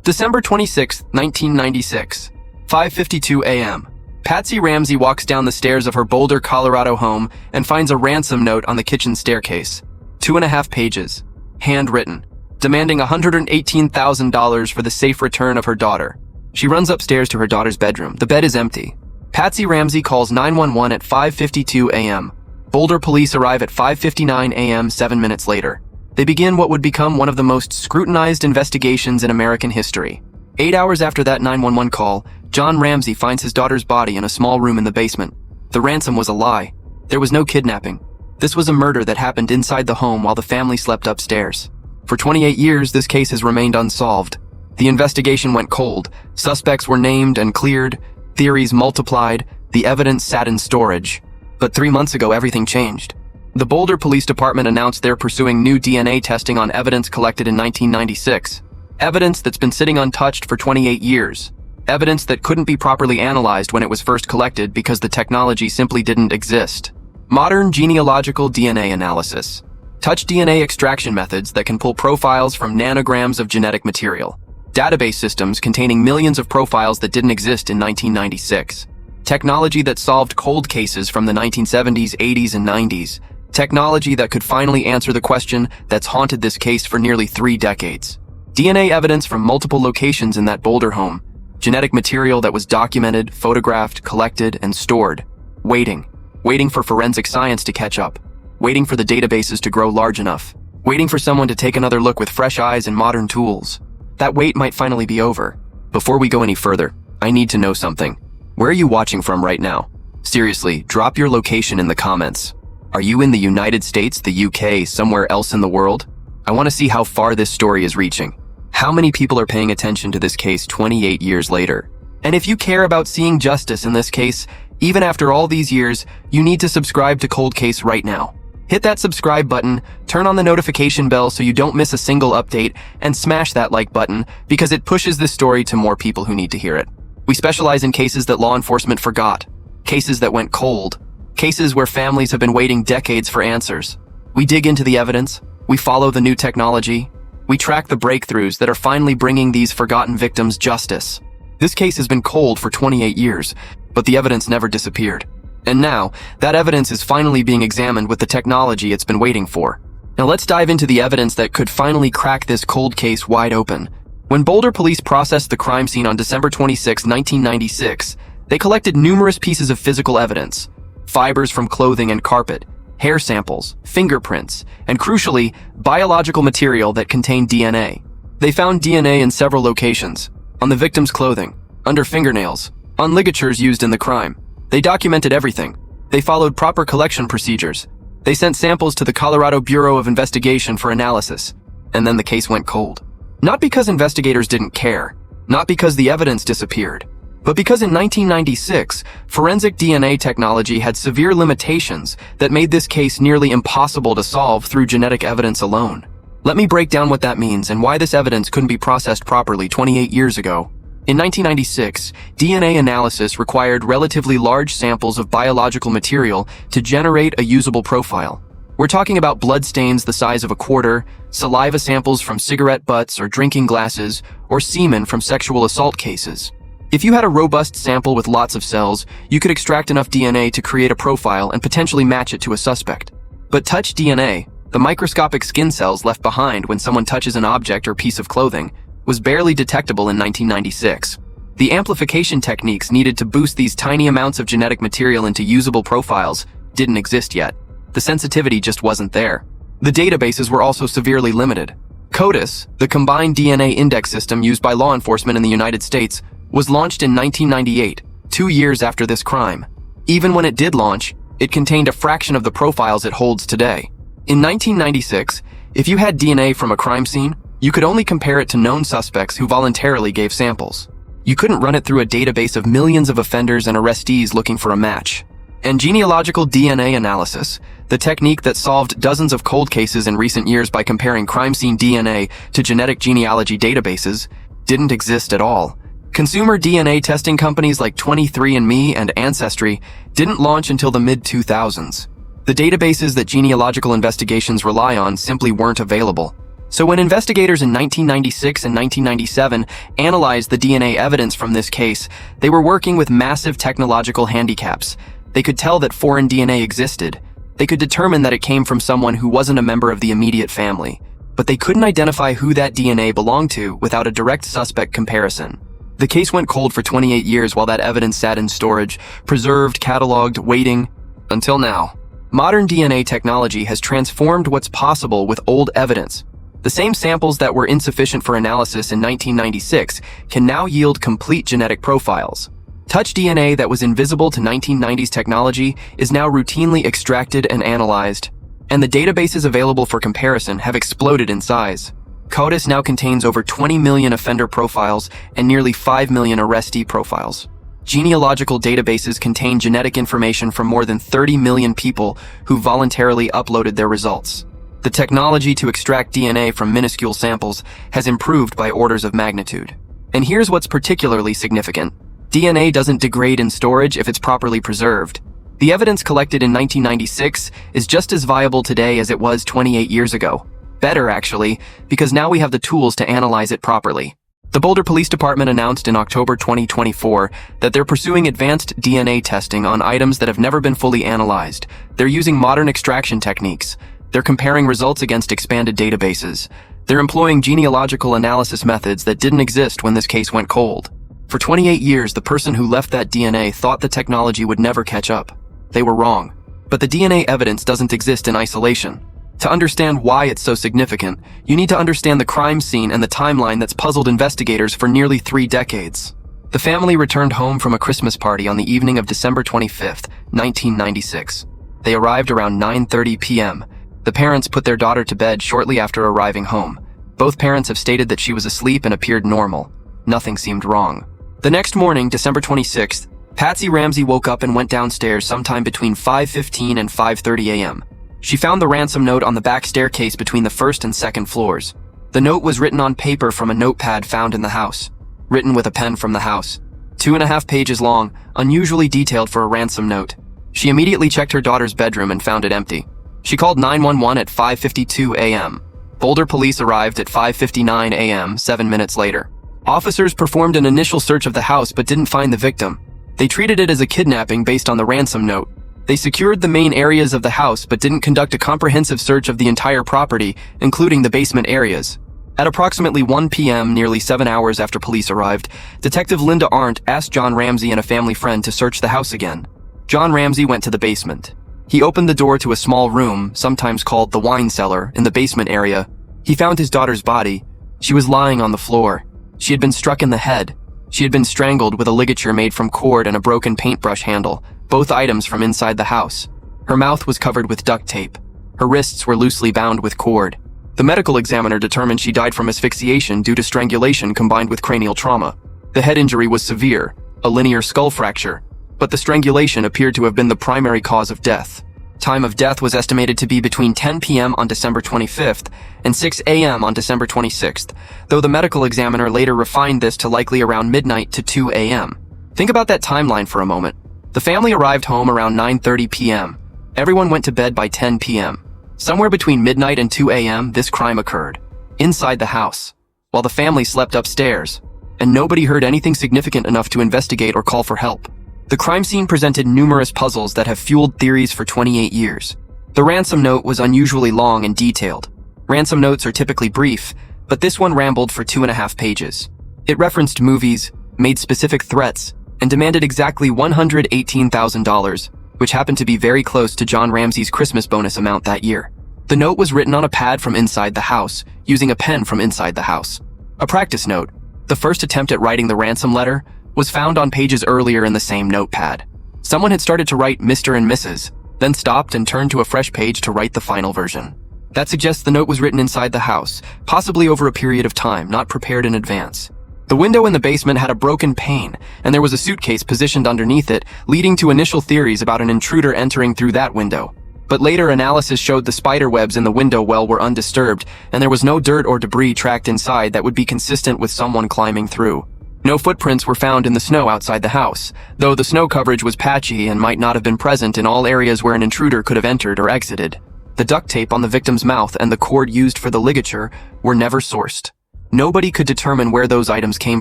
December 26, 1996, 5:52 a.m. Patsy Ramsey walks down the stairs of her Boulder, Colorado home and finds a ransom note on the kitchen staircase. 2.5 pages, handwritten, demanding $118,000 for the safe return of her daughter. She runs upstairs to her daughter's bedroom. The bed is empty. Patsy Ramsey calls 911 at 5:52 a.m. Boulder Police arrive at 5:59 a.m. 7 minutes later. They begin what would become one of the most scrutinized investigations in American history. 8 hours after that 911 call, John Ramsey finds his daughter's body in a small room in the basement. The ransom was a lie. There was no kidnapping. This was a murder that happened inside the home while the family slept upstairs. For 28 years, this case has remained unsolved. The investigation went cold. Suspects were named and cleared. Theories multiplied. The evidence sat in storage. But 3 months ago, everything changed. The Boulder Police Department announced they're pursuing new DNA testing on evidence collected in 1996. Evidence that's been sitting untouched for 28 years. Evidence that couldn't be properly analyzed when it was first collected because the technology simply didn't exist. Modern genealogical DNA analysis. Touch DNA extraction methods that can pull profiles from nanograms of genetic material. Database systems containing millions of profiles that didn't exist in 1996. Technology that solved cold cases from the 1970s, 80s, and 90s. Technology that could finally answer the question that's haunted this case for nearly 3 decades. DNA evidence from multiple locations in that Boulder home. Genetic material that was documented, photographed, collected, and stored. Waiting for forensic science to catch up. Waiting for the databases to grow large enough. Waiting for someone to take another look with fresh eyes and modern tools. That wait might finally be over. Before we go any further, I need to know something. Where are you watching from right now? Seriously, drop your location in the comments. Are you in the United States, the UK, somewhere else in the world? I want to see how far this story is reaching. How many people are paying attention to this case 28 years later? And if you care about seeing justice in this case, even after all these years, you need to subscribe to Cold Case right now. Hit that subscribe button, turn on the notification bell so you don't miss a single update, and smash that like button because it pushes this story to more people who need to hear it. We specialize in cases that law enforcement forgot, cases that went cold, cases where families have been waiting decades for answers. We dig into the evidence, we follow the new technology, we track the breakthroughs that are finally bringing these forgotten victims justice. This case has been cold for 28 years, but the evidence never disappeared. And now, that evidence is finally being examined with the technology it's been waiting for. Now let's dive into the evidence that could finally crack this cold case wide open. When Boulder Police processed the crime scene on December 26, 1996, they collected numerous pieces of physical evidence. Fibers from clothing and carpet, hair samples, fingerprints, and crucially, biological material that contained DNA. They found DNA in several locations. On the victim's clothing, under fingernails, on ligatures used in the crime. They documented everything. They followed proper collection procedures. They sent samples to the Colorado Bureau of Investigation for analysis. And then the case went cold. Not because investigators didn't care, not because the evidence disappeared, but because in 1996, forensic DNA technology had severe limitations that made this case nearly impossible to solve through genetic evidence alone. Let me break down what that means and why this evidence couldn't be processed properly 28 years ago. In 1996, DNA analysis required relatively large samples of biological material to generate a usable profile. We're talking about blood stains the size of a quarter, saliva samples from cigarette butts or drinking glasses, or semen from sexual assault cases. If you had a robust sample with lots of cells, you could extract enough DNA to create a profile and potentially match it to a suspect. But touch DNA, the microscopic skin cells left behind when someone touches an object or piece of clothing, was barely detectable in 1996. The amplification techniques needed to boost these tiny amounts of genetic material into usable profiles didn't exist yet. The sensitivity just wasn't there. The databases were also severely limited. CODIS, the combined DNA index system used by law enforcement in the United States, was launched in 1998, 2 years after this crime. Even when it did launch, it contained a fraction of the profiles it holds today. In 1996, if you had DNA from a crime scene, you could only compare it to known suspects who voluntarily gave samples. You couldn't run it through a database of millions of offenders and arrestees looking for a match. And genealogical DNA analysis, the technique that solved dozens of cold cases in recent years by comparing crime scene DNA to genetic genealogy databases, didn't exist at all. Consumer DNA testing companies like 23andMe and Ancestry didn't launch until the mid-2000s. The databases that genealogical investigations rely on simply weren't available. So when investigators in 1996 and 1997 analyzed the DNA evidence from this case, they were working with massive technological handicaps. They could tell that foreign DNA existed. They could determine that it came from someone who wasn't a member of the immediate family. But they couldn't identify who that DNA belonged to without a direct suspect comparison. The case went cold for 28 years while that evidence sat in storage, preserved, cataloged, waiting, until now. Modern DNA technology has transformed what's possible with old evidence. The same samples that were insufficient for analysis in 1996 can now yield complete genetic profiles. Touch DNA that was invisible to 1990s technology is now routinely extracted and analyzed, and the databases available for comparison have exploded in size. CODIS now contains over 20 million offender profiles and nearly 5 million arrestee profiles. Genealogical databases contain genetic information from more than 30 million people who voluntarily uploaded their results. The technology to extract DNA from minuscule samples has improved by orders of magnitude. And here's what's particularly significant. DNA doesn't degrade in storage if it's properly preserved. The evidence collected in 1996 is just as viable today as it was 28 years ago. Better, actually, because now we have the tools to analyze it properly. The Boulder Police Department announced in October 2024 that they're pursuing advanced DNA testing on items that have never been fully analyzed. They're using modern extraction techniques. They're comparing results against expanded databases. They're employing genealogical analysis methods that didn't exist when this case went cold. For 28 years, the person who left that DNA thought the technology would never catch up. They were wrong. But the DNA evidence doesn't exist in isolation. To understand why it's so significant, you need to understand the crime scene and the timeline that's puzzled investigators for nearly 3 decades. The family returned home from a Christmas party on the evening of December 25, 1996. They arrived around 9:30 p.m. The parents put their daughter to bed shortly after arriving home. Both parents have stated that she was asleep and appeared normal. Nothing seemed wrong. The next morning, December 26th, Patsy Ramsey woke up and went downstairs sometime between 5:15 and 5:30 a.m. She found the ransom note on the back staircase between the first and second floors. The note was written on paper from a notepad found in the house, written with a pen from the house. 2.5 pages long, unusually detailed for a ransom note. She immediately checked her daughter's bedroom and found it empty. She called 911 at 5:52 a.m. Boulder Police arrived at 5:59 a.m., 7 minutes later. Officers performed an initial search of the house but didn't find the victim. They treated it as a kidnapping based on the ransom note. They secured the main areas of the house but didn't conduct a comprehensive search of the entire property, including the basement areas. At approximately 1 p.m., nearly 7 hours after police arrived, Detective Linda Arndt asked John Ramsey and a family friend to search the house again. John Ramsey went to the basement. He opened the door to a small room, sometimes called the wine cellar, in the basement area. He found his daughter's body. She was lying on the floor. She had been struck in the head. She had been strangled with a ligature made from cord and a broken paintbrush handle, both items from inside the house. Her mouth was covered with duct tape. Her wrists were loosely bound with cord. The medical examiner determined she died from asphyxiation due to strangulation combined with cranial trauma. The head injury was severe, a linear skull fracture, but the strangulation appeared to have been the primary cause of death. Time of death was estimated to be between 10 p.m. on December 25th and 6 a.m. on December 26th, though the medical examiner later refined this to likely around midnight to 2 a.m. Think about that timeline for a moment. The family arrived home around 9:30 p.m. Everyone went to bed by 10 p.m. Somewhere between midnight and 2 a.m., this crime occurred, inside the house, while the family slept upstairs, and nobody heard anything significant enough to investigate or call for help. The crime scene presented numerous puzzles that have fueled theories for 28 years. The ransom note was unusually long and detailed. Ransom notes are typically brief, but this one rambled for 2.5 pages. It referenced movies, made specific threats, and demanded exactly $118,000, which happened to be very close to John Ramsey's Christmas bonus amount that year. The note was written on a pad from inside the house, using a pen from inside the house. A practice note, the first attempt at writing the ransom letter, was found on pages earlier in the same notepad. Someone had started to write Mr. and Mrs., then stopped and turned to a fresh page to write the final version. That suggests the note was written inside the house, possibly over a period of time, not prepared in advance. The window in the basement had a broken pane, and there was a suitcase positioned underneath it, leading to initial theories about an intruder entering through that window. But later analysis showed the spider webs in the window well were undisturbed, and there was no dirt or debris tracked inside that would be consistent with someone climbing through. No footprints were found in the snow outside the house, though the snow coverage was patchy and might not have been present in all areas where an intruder could have entered or exited. The duct tape on the victim's mouth and the cord used for the ligature were never sourced. Nobody could determine where those items came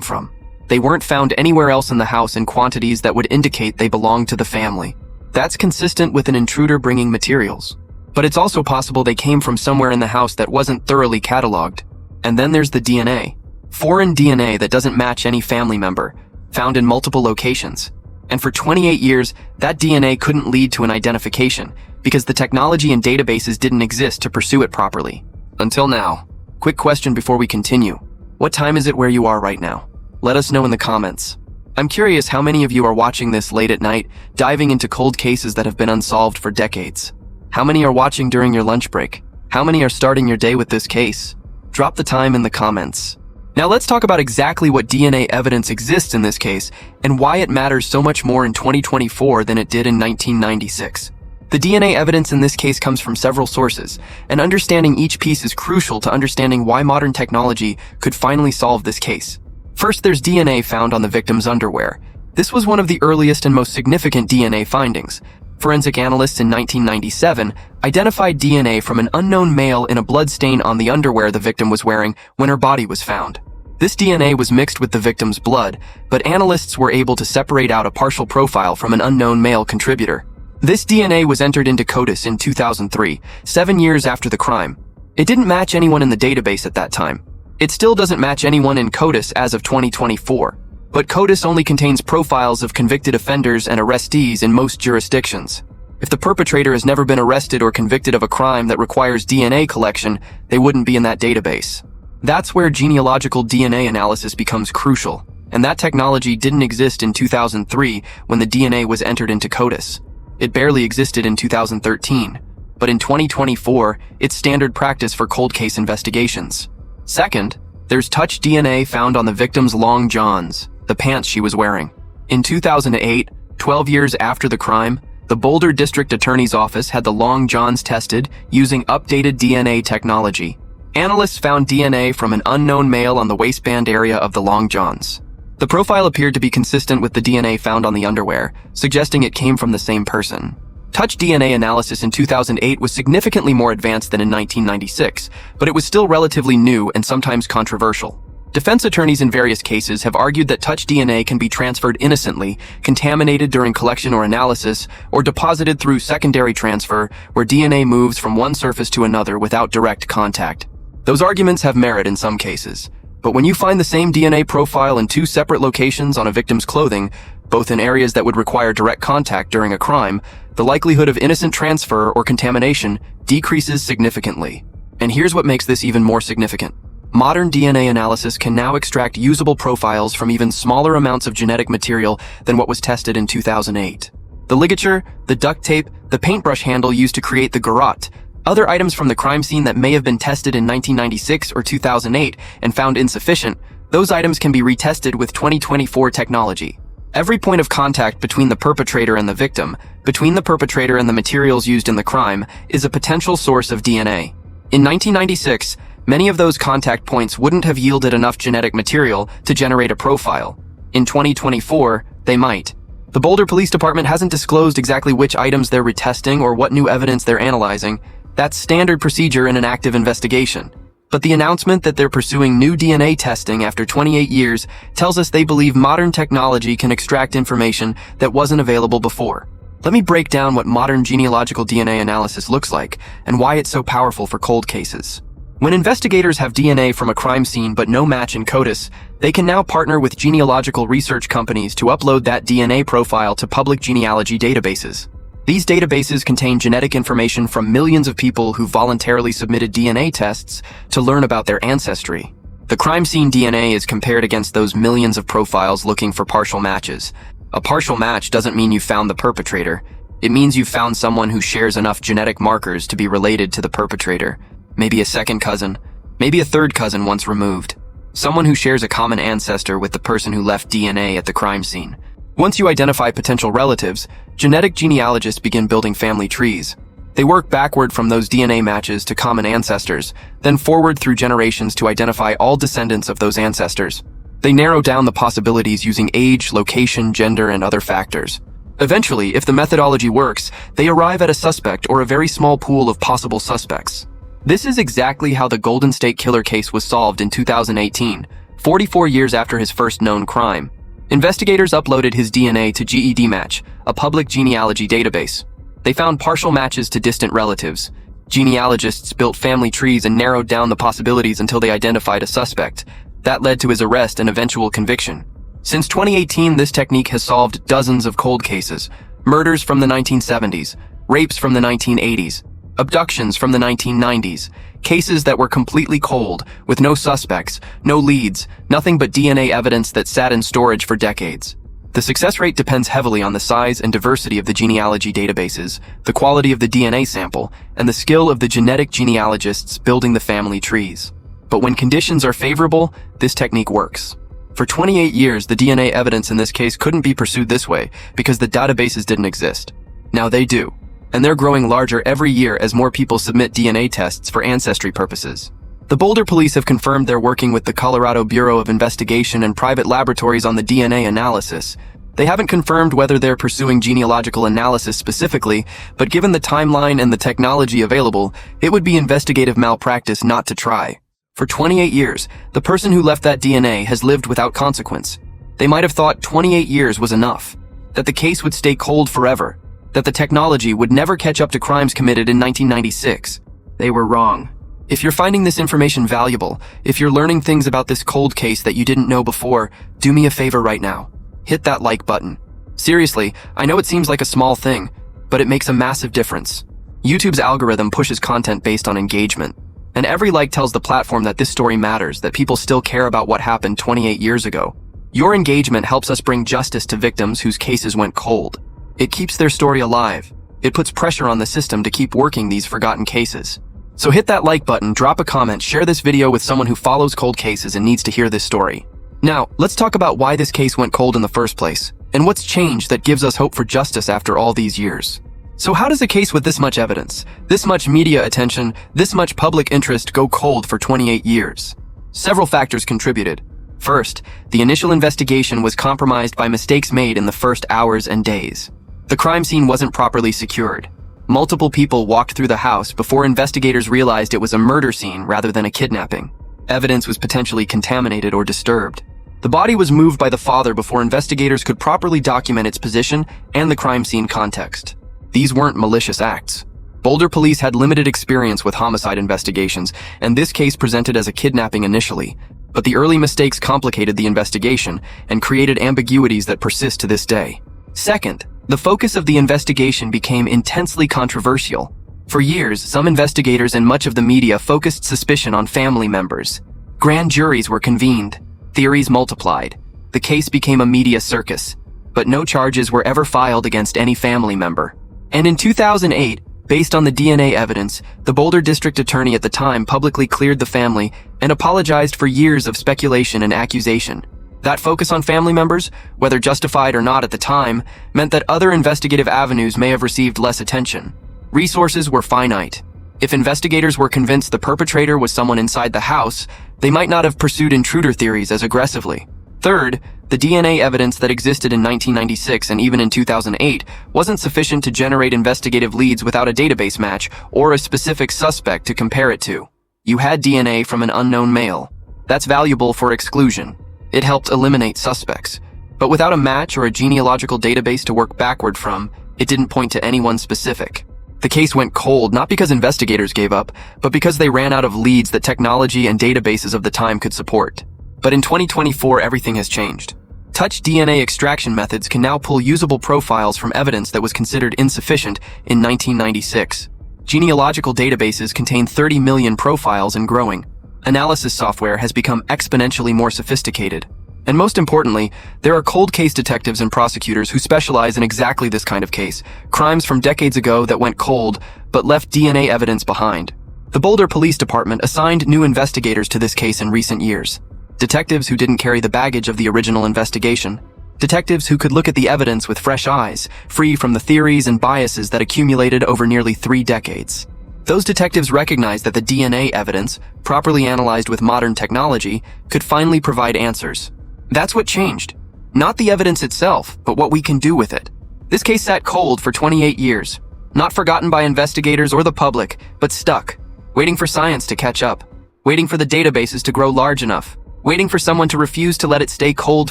from. They weren't found anywhere else in the house in quantities that would indicate they belonged to the family. That's consistent with an intruder bringing materials. But it's also possible they came from somewhere in the house that wasn't thoroughly cataloged. And then there's the DNA. Foreign DNA that doesn't match any family member, found in multiple locations. And for 28 years, that DNA couldn't lead to an identification because the technology and databases didn't exist to pursue it properly. Until now. Quick question before we continue. What time is it where you are right now? Let us know in the comments. I'm curious how many of you are watching this late at night, diving into cold cases that have been unsolved for decades. How many are watching during your lunch break? How many are starting your day with this case? Drop the time in the comments. Now let's talk about exactly what DNA evidence exists in this case and why it matters so much more in 2024 than it did in 1996. The DNA evidence in this case comes from several sources, and understanding each piece is crucial to understanding why modern technology could finally solve this case. First, there's DNA found on the victim's underwear. This was one of the earliest and most significant DNA findings. Forensic analysts in 1997 identified DNA from an unknown male in a blood stain on the underwear the victim was wearing when her body was found. This DNA was mixed with the victim's blood, but analysts were able to separate out a partial profile from an unknown male contributor. This DNA was entered into CODIS in 2003, 7 years after the crime. It didn't match anyone in the database at that time. It still doesn't match anyone in CODIS as of 2024. But CODIS only contains profiles of convicted offenders and arrestees in most jurisdictions. If the perpetrator has never been arrested or convicted of a crime that requires DNA collection, they wouldn't be in that database. That's where genealogical DNA analysis becomes crucial, and that technology didn't exist in 2003 when the DNA was entered into CODIS. It barely existed in 2013, but in 2024, it's standard practice for cold case investigations. Second, there's touch DNA found on the victim's long johns, the pants she was wearing. In 2008, 12 years after the crime, the Boulder District Attorney's Office had the long johns tested using updated DNA technology. Analysts found DNA from an unknown male on the waistband area of the long johns. The profile appeared to be consistent with the DNA found on the underwear, suggesting it came from the same person. Touch DNA analysis in 2008 was significantly more advanced than in 1996, but it was still relatively new and sometimes controversial. Defense attorneys in various cases have argued that touch DNA can be transferred innocently, contaminated during collection or analysis, or deposited through secondary transfer, where DNA moves from one surface to another without direct contact. Those arguments have merit in some cases, but when you find the same DNA profile in two separate locations on a victim's clothing, both in areas that would require direct contact during a crime, the likelihood of innocent transfer or contamination decreases significantly. And here's what makes this even more significant. Modern DNA analysis can now extract usable profiles from even smaller amounts of genetic material than what was tested in 2008. The ligature, the duct tape, the paintbrush handle used to create the garrote, other items from the crime scene that may have been tested in 1996 or 2008 and found insufficient, those items can be retested with 2024 technology. Every point of contact between the perpetrator and the victim, between the perpetrator and the materials used in the crime, is a potential source of DNA. In 1996, many of those contact points wouldn't have yielded enough genetic material to generate a profile. In 2024, they might. The Boulder Police Department hasn't disclosed exactly which items they're retesting or what new evidence they're analyzing. That's standard procedure in an active investigation. But the announcement that they're pursuing new DNA testing after 28 years tells us they believe modern technology can extract information that wasn't available before. Let me break down what modern genealogical DNA analysis looks like and why it's so powerful for cold cases. When investigators have DNA from a crime scene but no match in CODIS, they can now partner with genealogical research companies to upload that DNA profile to public genealogy databases. These databases contain genetic information from millions of people who voluntarily submitted DNA tests to learn about their ancestry. The crime scene DNA is compared against those millions of profiles looking for partial matches. A partial match doesn't mean you found the perpetrator. It means you found someone who shares enough genetic markers to be related to the perpetrator. Maybe a second cousin, maybe a third cousin once removed. Someone who shares a common ancestor with the person who left DNA at the crime scene. Once you identify potential relatives, genetic genealogists begin building family trees. They work backward from those DNA matches to common ancestors, then forward through generations to identify all descendants of those ancestors. They narrow down the possibilities using age, location, gender, and other factors. Eventually, if the methodology works, they arrive at a suspect or a very small pool of possible suspects. This is exactly how the Golden State Killer case was solved in 2018, 44 years after his first known crime. Investigators uploaded his DNA to GEDmatch, a public genealogy database. They found partial matches to distant relatives. Genealogists built family trees and narrowed down the possibilities until they identified a suspect. That led to his arrest and eventual conviction. Since 2018, this technique has solved dozens of cold cases: murders from the 1970s, rapes from the 1980s, abductions from the 1990s, cases that were completely cold, with no suspects, no leads, nothing but DNA evidence that sat in storage for decades. The success rate depends heavily on the size and diversity of the genealogy databases, the quality of the DNA sample, and the skill of the genetic genealogists building the family trees. But when conditions are favorable, this technique works. For 28 years, the DNA evidence in this case couldn't be pursued this way because the databases didn't exist. Now they do. And they're growing larger every year as more people submit DNA tests for ancestry purposes. The Boulder Police have confirmed they're working with the Colorado Bureau of Investigation and private laboratories on the DNA analysis. They haven't confirmed whether they're pursuing genealogical analysis specifically, but given the timeline and the technology available, it would be investigative malpractice not to try. For 28 years, the person who left that DNA has lived without consequence. They might have thought 28 years was enough, that the case would stay cold forever, that the technology would never catch up to crimes committed in 1996. They were wrong. If you're finding this information valuable, if you're learning things about this cold case that you didn't know before, do me a favor right now. Hit that like button. Seriously, I know it seems like a small thing, but it makes a massive difference. YouTube's algorithm pushes content based on engagement. And every like tells the platform that this story matters, that people still care about what happened 28 years ago. Your engagement helps us bring justice to victims whose cases went cold. It keeps their story alive. It puts pressure on the system to keep working these forgotten cases. So hit that like button, drop a comment, share this video with someone who follows cold cases and needs to hear this story. Now, let's talk about why this case went cold in the first place, and what's changed that gives us hope for justice after all these years. So how does a case with this much evidence, this much media attention, this much public interest go cold for 28 years? Several factors contributed. First, the initial investigation was compromised by mistakes made in the first hours and days. The crime scene wasn't properly secured. Multiple people walked through the house before investigators realized it was a murder scene rather than a kidnapping. Evidence was potentially contaminated or disturbed. The body was moved by the father before investigators could properly document its position and the crime scene context. These weren't malicious acts. Boulder Police had limited experience with homicide investigations, and this case presented as a kidnapping initially. But the early mistakes complicated the investigation and created ambiguities that persist to this day. Second, the focus of the investigation became intensely controversial. For years, some investigators and much of the media focused suspicion on family members. Grand juries were convened. Theories multiplied. The case became a media circus. But no charges were ever filed against any family member. And in 2008, based on the DNA evidence, the Boulder District Attorney at the time publicly cleared the family and apologized for years of speculation and accusation. That focus on family members, whether justified or not at the time, meant that other investigative avenues may have received less attention. Resources were finite. If investigators were convinced the perpetrator was someone inside the house, they might not have pursued intruder theories as aggressively. Third, the DNA evidence that existed in 1996 and even in 2008 wasn't sufficient to generate investigative leads without a database match or a specific suspect to compare it to. You had DNA from an unknown male. That's valuable for exclusion. It helped eliminate suspects. But without a match or a genealogical database to work backward from, it didn't point to anyone specific. The case went cold not because investigators gave up, but because they ran out of leads that technology and databases of the time could support. But in 2024, everything has changed. Touch DNA extraction methods can now pull usable profiles from evidence that was considered insufficient in 1996. Genealogical databases contain 30 million profiles and growing. Analysis software has become exponentially more sophisticated. And most importantly, there are cold case detectives and prosecutors who specialize in exactly this kind of case, crimes from decades ago that went cold but left DNA evidence behind. The Boulder Police Department assigned new investigators to this case in recent years. Detectives who didn't carry the baggage of the original investigation. Detectives who could look at the evidence with fresh eyes, free from the theories and biases that accumulated over nearly 3 decades. Those detectives recognized that the DNA evidence, properly analyzed with modern technology, could finally provide answers. That's what changed. Not the evidence itself, but what we can do with it. This case sat cold for 28 years, not forgotten by investigators or the public, but stuck, waiting for science to catch up, waiting for the databases to grow large enough, waiting for someone to refuse to let it stay cold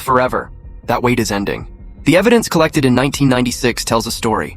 forever. That wait is ending. The evidence collected in 1996 tells a story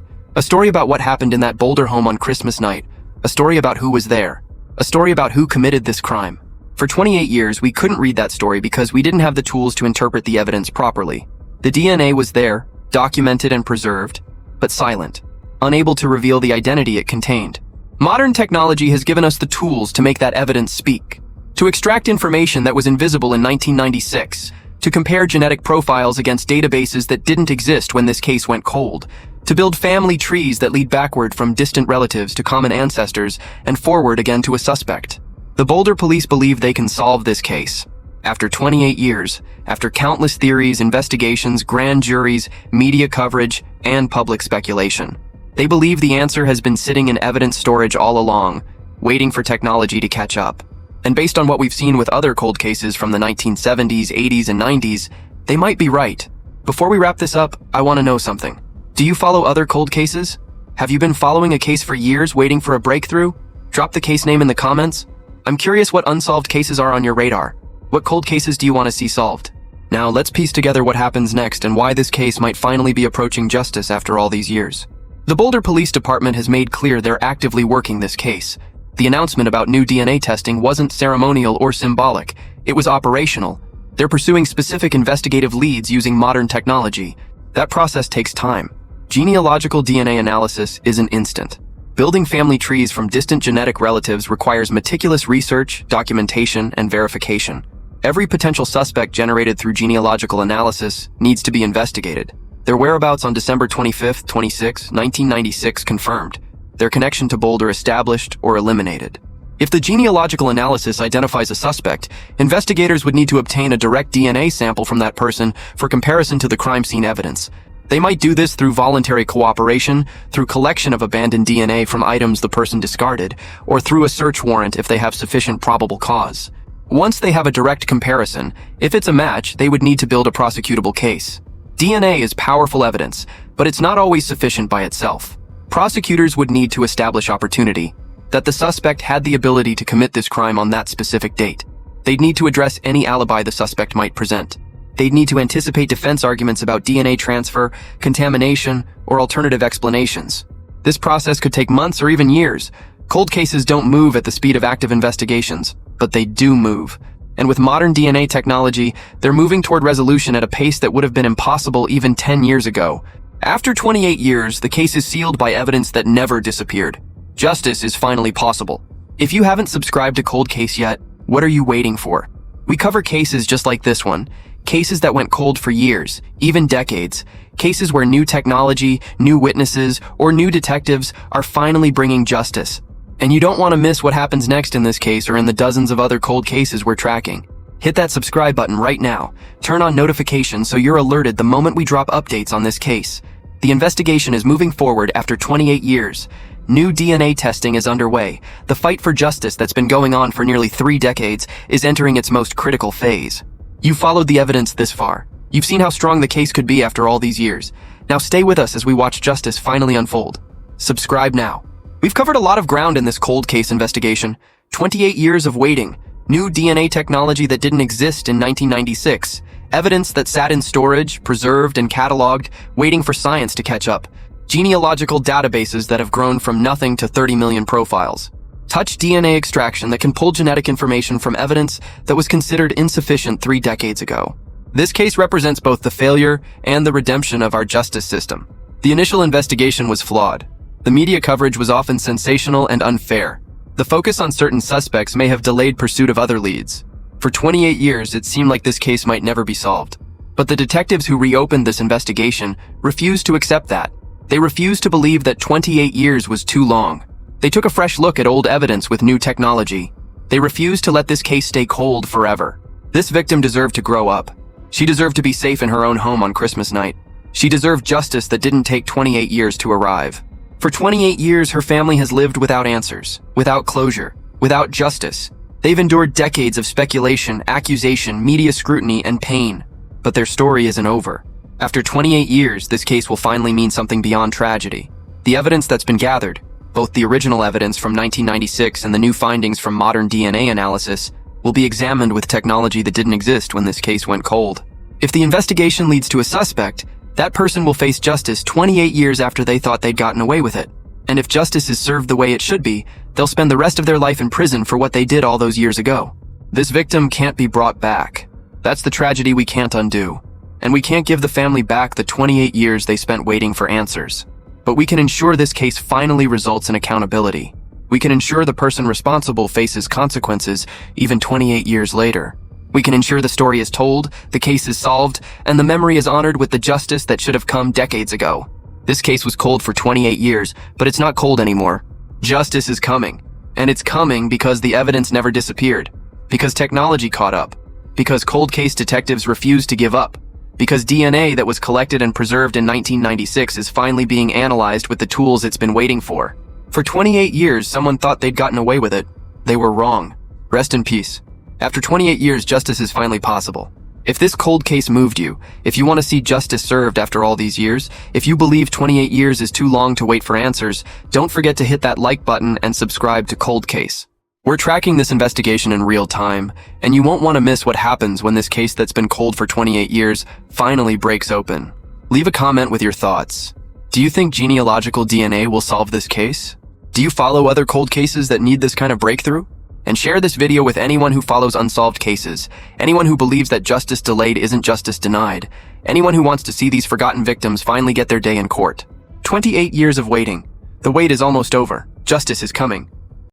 about what happened in that Boulder home on Christmas night, a story about who was there, a story about who committed this crime. For 28 years, we couldn't read that story because we didn't have the tools to interpret the evidence properly. The DNA was there, documented and preserved, but silent, unable to reveal the identity it contained. Modern technology has given us the tools to make that evidence speak, to extract information that was invisible in 1996, to compare genetic profiles against databases that didn't exist when this case went cold, to build family trees that lead backward from distant relatives to common ancestors and forward again to a suspect. The Boulder Police believe they can solve this case. After 28 years, after countless theories, investigations, grand juries, media coverage, and public speculation, they believe the answer has been sitting in evidence storage all along, waiting for technology to catch up. And based on what we've seen with other cold cases from the 1970s, 80s, and 90s, they might be right. Before we wrap this up, I want to know something. Do you follow other cold cases? Have you been following a case for years waiting for a breakthrough? Drop the case name in the comments. I'm curious what unsolved cases are on your radar. What cold cases do you want to see solved? Now, let's piece together what happens next and why this case might finally be approaching justice after all these years. The Boulder Police Department has made clear they're actively working this case. The announcement about new DNA testing wasn't ceremonial or symbolic. It was operational. They're pursuing specific investigative leads using modern technology. That process takes time. Genealogical DNA analysis isn't instant. Building family trees from distant genetic relatives requires meticulous research, documentation, and verification. Every potential suspect generated through genealogical analysis needs to be investigated. Their whereabouts on December 25, 26, 1996 confirmed. Their connection to Boulder established or eliminated. If the genealogical analysis identifies a suspect, investigators would need to obtain a direct DNA sample from that person for comparison to the crime scene evidence. They might do this through voluntary cooperation, through collection of abandoned DNA from items the person discarded, or through a search warrant if they have sufficient probable cause. Once they have a direct comparison, if it's a match, they would need to build a prosecutable case. DNA is powerful evidence, but it's not always sufficient by itself. Prosecutors would need to establish opportunity, that the suspect had the ability to commit this crime on that specific date. They'd need to address any alibi the suspect might present. They'd need to anticipate defense arguments about DNA transfer, contamination, or alternative explanations. This process could take months or even years. Cold cases don't move at the speed of active investigations, but they do move. And with modern DNA technology, they're moving toward resolution at a pace that would have been impossible even 10 years ago. After 28 years, the case is sealed by evidence that never disappeared. Justice is finally possible. If you haven't subscribed to Cold Case yet, what are you waiting for? We cover cases just like this one, cases that went cold for years, even decades, cases where new technology, new witnesses, or new detectives are finally bringing justice. And you don't want to miss what happens next in this case or in the dozens of other cold cases we're tracking. Hit that subscribe button right now. Turn on notifications so you're alerted the moment we drop updates on this case. The investigation is moving forward after 28 years. New DNA testing is underway. The fight for justice that's been going on for nearly 3 decades is entering its most critical phase. You've followed the evidence this far. You've seen how strong the case could be after all these years. Now stay with us as we watch justice finally unfold. Subscribe now. We've covered a lot of ground in this cold case investigation. 28 years of waiting, new DNA technology that didn't exist in 1996, evidence that sat in storage, preserved and cataloged, waiting for science to catch up, genealogical databases that have grown from nothing to 30 million profiles, touch DNA extraction that can pull genetic information from evidence that was considered insufficient 3 decades ago. This case represents both the failure and the redemption of our justice system. The initial investigation was flawed. The media coverage was often sensational and unfair. The focus on certain suspects may have delayed pursuit of other leads. For 28 years, it seemed like this case might never be solved. But the detectives who reopened this investigation refused to accept that. They refused to believe that 28 years was too long. They took a fresh look at old evidence with new technology. They refused to let this case stay cold forever. This victim deserved to grow up. She deserved to be safe in her own home on Christmas night. She deserved justice that didn't take 28 years to arrive. For 28 years, her family has lived without answers, without closure, without justice. They've endured decades of speculation, accusation, media scrutiny, and pain. But their story isn't over. After 28 years, this case will finally mean something beyond tragedy. The evidence that's been gathered, both the original evidence from 1996 and the new findings from modern DNA analysis, will be examined with technology that didn't exist when this case went cold. If the investigation leads to a suspect, that person will face justice 28 years after they thought they'd gotten away with it. And if justice is served the way it should be, they'll spend the rest of their life in prison for what they did all those years ago. This victim can't be brought back. That's the tragedy we can't undo. And we can't give the family back the 28 years they spent waiting for answers. But we can ensure this case finally results in accountability. We can ensure the person responsible faces consequences even 28 years later. We can ensure the story is told, the case is solved, and the memory is honored with the justice that should have come decades ago. This case was cold for 28 years, but it's not cold anymore. Justice is coming. And it's coming because the evidence never disappeared. Because technology caught up. Because cold case detectives refused to give up. Because DNA that was collected and preserved in 1996 is finally being analyzed with the tools it's been waiting for. For 28 years, someone thought they'd gotten away with it. They were wrong. Rest in peace. After 28 years, justice is finally possible. If this cold case moved you, if you want to see justice served after all these years, if you believe 28 years is too long to wait for answers, don't forget to hit that like button and subscribe to Cold Case. We're tracking this investigation in real time, and you won't want to miss what happens when this case that's been cold for 28 years finally breaks open. Leave a comment with your thoughts. Do you think genealogical DNA will solve this case? Do you follow other cold cases that need this kind of breakthrough? And share this video with anyone who follows unsolved cases, anyone who believes that justice delayed isn't justice denied, anyone who wants to see these forgotten victims finally get their day in court. 28 years of waiting. The wait is almost over. Justice is coming.